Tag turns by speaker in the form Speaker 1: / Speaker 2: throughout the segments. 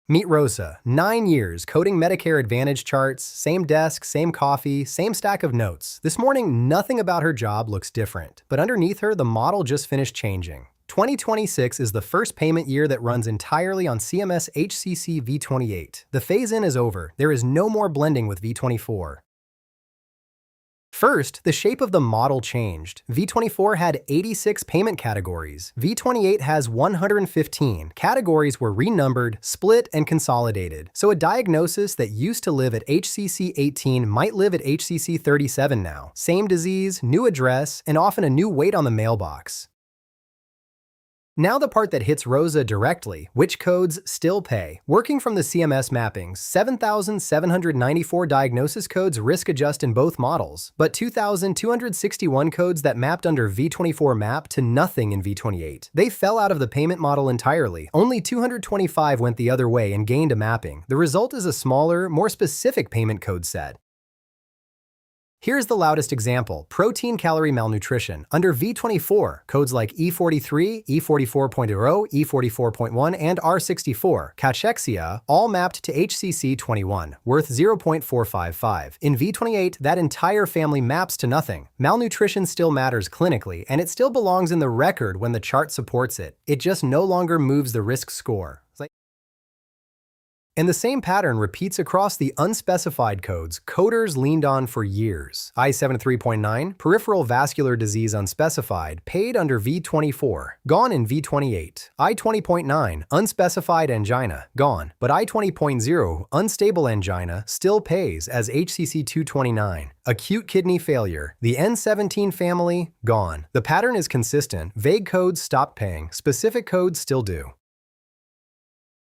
Speaker 1: Meet Rosa, 9 years, coding Medicare Advantage charts, same desk, same coffee, same stack of notes. This morning, nothing about her job looks different, but underneath her, the model just finished changing. 2026 is the first payment year that runs entirely on CMS-HCC V28. The phase-in is over. There is no more blending with V24. First, the shape of the model changed. V24 had 86 payment categories. V28 has 115. Categories were renumbered, split, and consolidated. So a diagnosis that used to live at HCC 18 might live at HCC 37 now. Same disease, new address, and often a new weight on the mailbox. Now the part that hits Rosa directly, which codes still pay. Working from the CMS mappings, 7,794 diagnosis codes risk adjust in both models, but 2,261 codes that mapped under V24 map to nothing in V28. They fell out of the payment model entirely. Only 225 went the other way and gained a mapping. The result is a smaller, more specific payment code set. Here's the loudest example, protein-calorie malnutrition. Under V24, codes like E43, E44.0, E44.1, and R64, cachexia, all mapped to HCC 21, worth 0.455. In V28, that entire family maps to nothing. Malnutrition still matters clinically, and it still belongs in the record when the chart supports it. It just no longer moves the risk score. And the same pattern repeats across the unspecified codes coders leaned on for years. I73.9, peripheral vascular disease unspecified, paid under V24, gone in V28. I20.9, unspecified angina, gone, but I20.0, unstable angina, still pays as HCC 229. Acute kidney failure, the N17 family, gone. The pattern is consistent. Vague codes stopped paying, specific codes still do.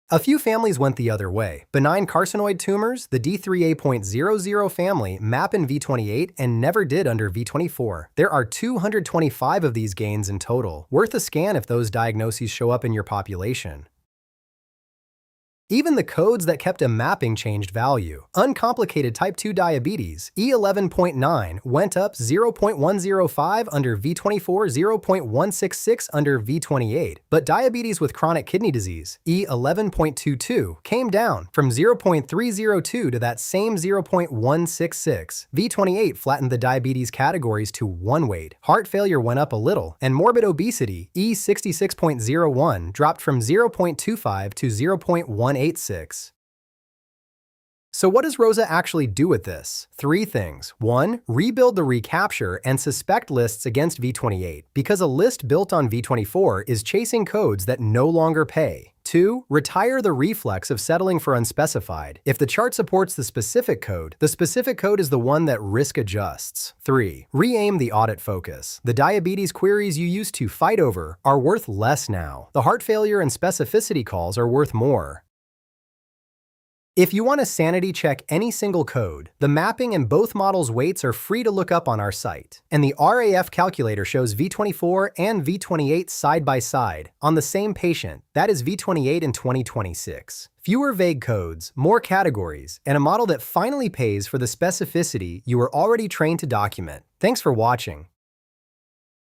Speaker 1: A few families went the other way. Benign carcinoid tumors, the D3A.00 family, map in V28 and never did under V24. There are 225 of these gains in total. Worth a scan if those diagnoses show up in your population. Even the codes that kept a mapping changed value. Uncomplicated type 2 diabetes, E11.9, went up 0.105 under V24, 0.166 under V28. But diabetes with chronic kidney disease, E11.22, came down from 0.302 to that same 0.166. V28 flattened the diabetes categories to one weight. Heart failure went up a little, and morbid obesity, E66.01, dropped from 0.25 to 0.186. So what does Rosa actually do with this? 3 things. 1. Rebuild the recapture and suspect lists against V28, because a list built on V24 is chasing codes that no longer pay. 2. Retire the reflex of settling for unspecified. If the chart supports the specific code is the one that risk adjusts. 3. Re-aim the audit focus. The diabetes queries you used to fight over are worth less now. The heart failure and specificity calls are worth more. If you want to sanity check any single code, the mapping and both models' weights are free to look up on our site. And the RAF calculator shows V24 and V28 side by side on the same patient. That is V28 in 2026. Fewer vague codes, more categories, and a model that finally pays for the specificity you were already trained to document. Thanks for watching.